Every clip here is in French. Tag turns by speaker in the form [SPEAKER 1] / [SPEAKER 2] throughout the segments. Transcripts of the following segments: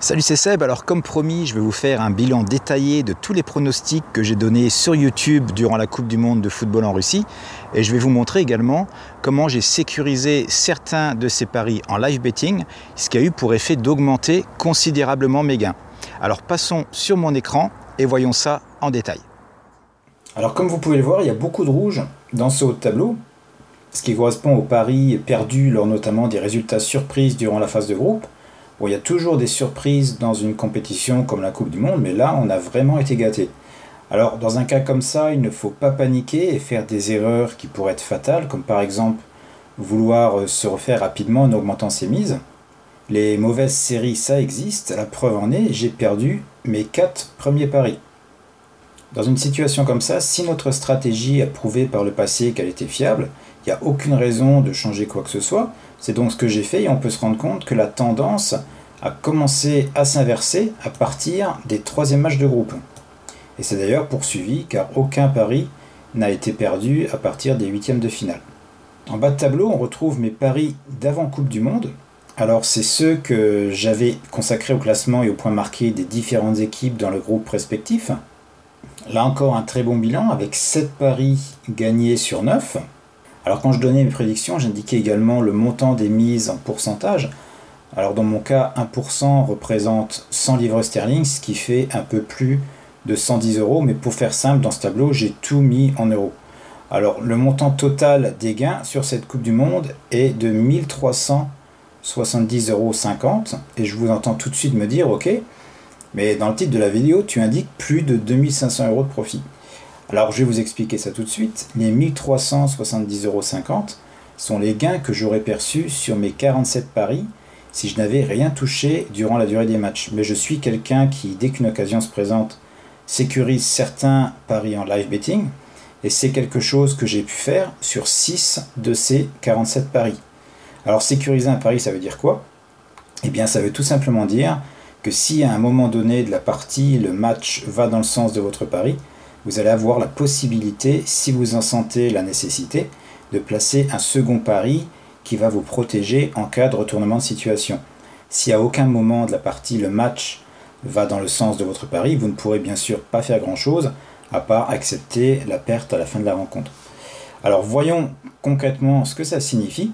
[SPEAKER 1] Salut, c'est Seb. Alors comme promis, je vais vous faire un bilan détaillé de tous les pronostics que j'ai donnés sur YouTube durant la Coupe du Monde de football en Russie. Et je vais vous montrer également comment j'ai sécurisé certains de ces paris en live betting, ce qui a eu pour effet d'augmenter considérablement mes gains. Alors passons sur mon écran et voyons ça en détail. Alors comme vous pouvez le voir, il y a beaucoup de rouge dans ce haut de tableau, ce qui correspond aux paris perdus lors notamment des résultats surprises durant la phase de groupe. Bon, il y a toujours des surprises dans une compétition comme la Coupe du Monde, mais là, on a vraiment été gâtés. Alors, dans un cas comme ça, il ne faut pas paniquer et faire des erreurs qui pourraient être fatales, comme par exemple vouloir se refaire rapidement en augmentant ses mises. Les mauvaises séries, ça existe. La preuve en est, j'ai perdu mes 4 premiers paris. Dans une situation comme ça, si notre stratégie a prouvé par le passé qu'elle était fiable, il n'y a aucune raison de changer quoi que ce soit. C'est donc ce que j'ai fait et on peut se rendre compte que la tendance a commencé à s'inverser à partir des 3e matchs de groupe. Et c'est d'ailleurs poursuivi car aucun pari n'a été perdu à partir des 8e de finale. En bas de tableau, on retrouve mes paris d'avant Coupe du Monde. Alors c'est ceux que j'avais consacrés au classement et aux points marqués des différentes équipes dans le groupe respectif. Là encore un très bon bilan avec 7 paris gagnés sur 9. Alors quand je donnais mes prédictions, j'indiquais également le montant des mises en pourcentage. Alors dans mon cas, 1% représente 100 livres sterling, ce qui fait un peu plus de 110 euros. Mais pour faire simple, dans ce tableau, j'ai tout mis en euros. Alors le montant total des gains sur cette Coupe du Monde est de 1370,50 euros. Et je vous entends tout de suite me dire, ok, mais dans le titre de la vidéo, tu indiques plus de 2500 euros de profit. Alors je vais vous expliquer ça tout de suite. Les 1370,50 euros sont les gains que j'aurais perçus sur mes 47 paris si je n'avais rien touché durant la durée des matchs. Mais je suis quelqu'un qui, dès qu'une occasion se présente, sécurise certains paris en live betting. Et c'est quelque chose que j'ai pu faire sur 6 de ces 47 paris. Alors sécuriser un pari, ça veut dire quoi? Eh bien ça veut tout simplement dire que si à un moment donné de la partie, le match va dans le sens de votre pari, vous allez avoir la possibilité, si vous en sentez la nécessité, de placer un second pari qui va vous protéger en cas de retournement de situation. Si à aucun moment de la partie le match va dans le sens de votre pari, vous ne pourrez bien sûr pas faire grand chose à part accepter la perte à la fin de la rencontre. Alors voyons concrètement ce que ça signifie.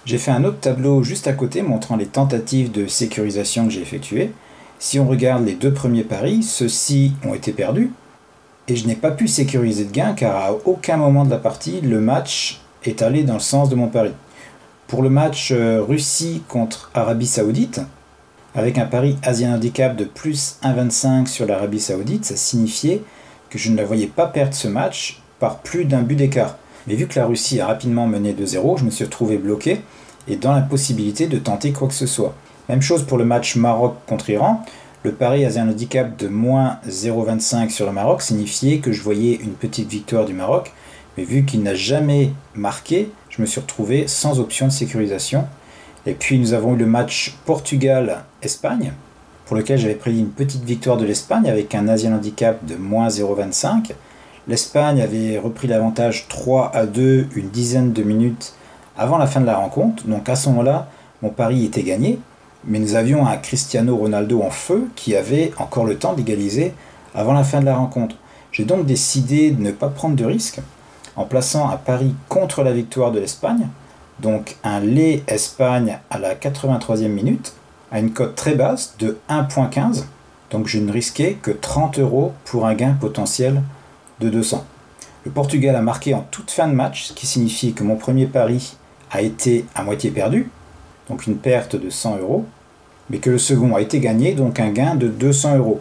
[SPEAKER 1] J'ai fait un autre tableau juste à côté montrant les tentatives de sécurisation que j'ai effectuées. Si on regarde les 2 premiers paris, ceux-ci ont été perdus. Et je n'ai pas pu sécuriser de gain car à aucun moment de la partie, le match est allé dans le sens de mon pari. Pour le match Russie contre Arabie Saoudite, avec un pari Asian Handicap de plus 1,25 sur l'Arabie Saoudite, ça signifiait que je ne la voyais pas perdre ce match par plus d'un but d'écart. Mais vu que la Russie a rapidement mené 2-0, je me suis retrouvé bloqué et dans l'impossibilité de tenter quoi que ce soit. Même chose pour le match Maroc contre Iran. Le pari Asian Handicap de moins 0,25 sur le Maroc signifiait que je voyais une petite victoire du Maroc, mais vu qu'il n'a jamais marqué, je me suis retrouvé sans option de sécurisation. Et puis nous avons eu le match Portugal-Espagne, pour lequel j'avais prédit une petite victoire de l'Espagne avec un Asian Handicap de moins 0,25. L'Espagne avait repris l'avantage 3-2 une dizaine de minutes avant la fin de la rencontre, donc à ce moment-là, mon pari était gagné. Mais nous avions un Cristiano Ronaldo en feu qui avait encore le temps d'égaliser avant la fin de la rencontre. J'ai donc décidé de ne pas prendre de risque en plaçant un pari contre la victoire de l'Espagne, donc un lait Espagne à la 83e minute, à une cote très basse de 1,15. Donc je ne risquais que 30 euros pour un gain potentiel de 200. Le Portugal a marqué en toute fin de match, ce qui signifie que mon premier pari a été à moitié perdu, donc une perte de 100 euros, mais que le second a été gagné, donc un gain de 200 euros.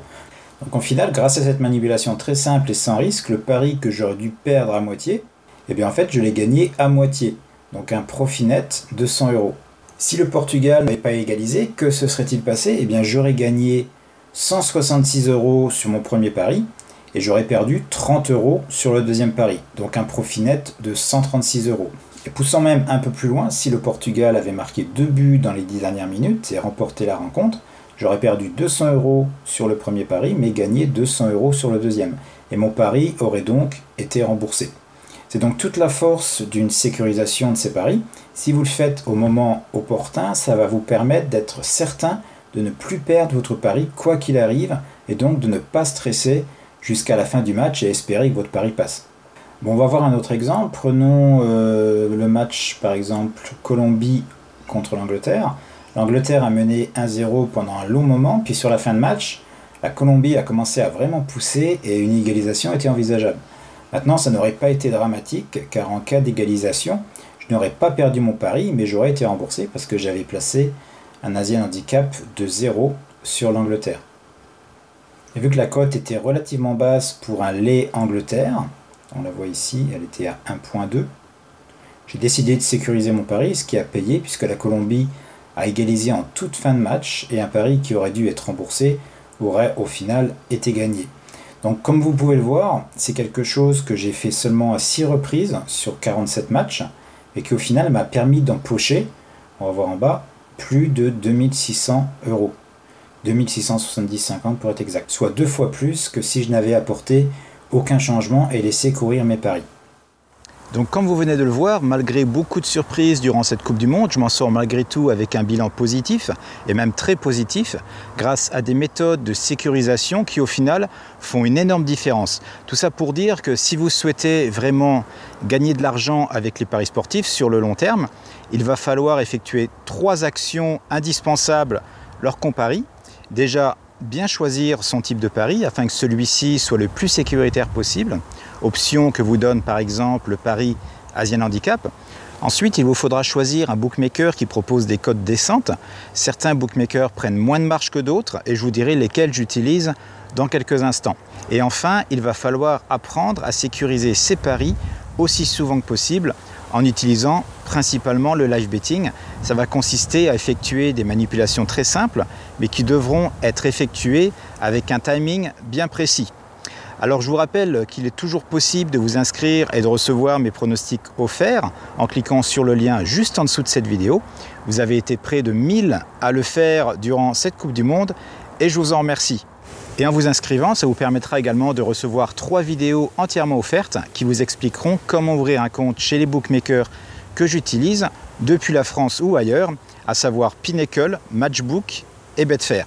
[SPEAKER 1] Donc en final, grâce à cette manipulation très simple et sans risque, le pari que j'aurais dû perdre à moitié, eh bien en fait je l'ai gagné à moitié, donc un profit net de 100 euros. Si le Portugal n'avait pas égalisé, que se serait-il passé? Eh bien j'aurais gagné 166 euros sur mon premier pari, et j'aurais perdu 30 euros sur le deuxième pari, donc un profit net de 136 euros. Et poussant même un peu plus loin, si le Portugal avait marqué 2 buts dans les 10 dernières minutes et remporté la rencontre, j'aurais perdu 200 euros sur le premier pari, mais gagné 200 euros sur le deuxième. Et mon pari aurait donc été remboursé. C'est donc toute la force d'une sécurisation de ces paris. Si vous le faites au moment opportun, ça va vous permettre d'être certain de ne plus perdre votre pari quoi qu'il arrive et donc de ne pas stresser jusqu'à la fin du match et espérer que votre pari passe. Bon, on va voir un autre exemple. Prenons le match par exemple Colombie contre l'Angleterre. L'Angleterre a mené 1-0 pendant un long moment, puis sur la fin de match, la Colombie a commencé à vraiment pousser et une égalisation était envisageable. Maintenant, ça n'aurait pas été dramatique, car en cas d'égalisation, je n'aurais pas perdu mon pari, mais j'aurais été remboursé parce que j'avais placé un Asian Handicap de 0 sur l'Angleterre. Et vu que la cote était relativement basse pour un lait Angleterre, on la voit ici, elle était à 1.2, j'ai décidé de sécuriser mon pari, ce qui a payé puisque la Colombie a égalisé en toute fin de match et un pari qui aurait dû être remboursé aurait au final été gagné. Donc comme vous pouvez le voir, c'est quelque chose que j'ai fait seulement à 6 reprises sur 47 matchs et qui au final m'a permis d'empocher, on va voir en bas, plus de 2600 €. 2670,50 pour être exact, soit 2 fois plus que si je n'avais apporté aucun changement et laissé courir mes paris.
[SPEAKER 2] Donc comme vous venez de le voir, malgré beaucoup de surprises durant cette Coupe du Monde, je m'en sors malgré tout avec un bilan positif, et même très positif, grâce à des méthodes de sécurisation qui au final font une énorme différence. Tout ça pour dire que si vous souhaitez vraiment gagner de l'argent avec les paris sportifs sur le long terme, il va falloir effectuer 3 actions indispensables lorsqu'on parie. Déjà, bien choisir son type de pari afin que celui-ci soit le plus sécuritaire possible, option que vous donne par exemple le pari Asian Handicap. Ensuite, il vous faudra choisir un bookmaker qui propose des cotes décentes. Certains bookmakers prennent moins de marge que d'autres et je vous dirai lesquels j'utilise dans quelques instants. Et enfin, il va falloir apprendre à sécuriser ses paris aussi souvent que possible en utilisant principalement le live betting. Ça va consister à effectuer des manipulations très simples, mais qui devront être effectuées avec un timing bien précis. Alors je vous rappelle qu'il est toujours possible de vous inscrire et de recevoir mes pronostics offerts en cliquant sur le lien juste en dessous de cette vidéo. Vous avez été près de 1000 à le faire durant cette Coupe du Monde et je vous en remercie. Et en vous inscrivant, ça vous permettra également de recevoir 3 vidéos entièrement offertes qui vous expliqueront comment ouvrir un compte chez les bookmakers que j'utilise depuis la France ou ailleurs, à savoir Pinnacle, Matchbook et Betfair.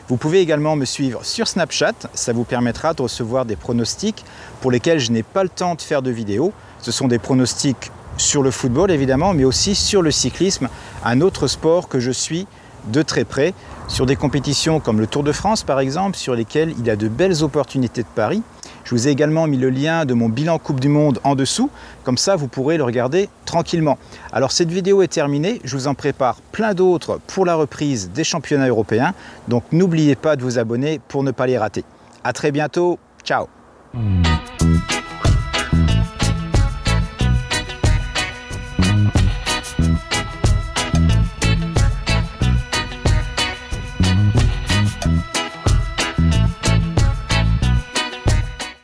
[SPEAKER 2] Vous pouvez également me suivre sur Snapchat, ça vous permettra de recevoir des pronostics pour lesquels je n'ai pas le temps de faire de vidéos. Ce sont des pronostics sur le football évidemment, mais aussi sur le cyclisme, un autre sport que je suis de très près, sur des compétitions comme le Tour de France par exemple, sur lesquelles il y a de belles opportunités de paris. Je vous ai également mis le lien de mon bilan Coupe du Monde en dessous, comme ça vous pourrez le regarder tranquillement. Alors cette vidéo est terminée, je vous en prépare plein d'autres pour la reprise des championnats européens, donc n'oubliez pas de vous abonner pour ne pas les rater. À très bientôt, ciao.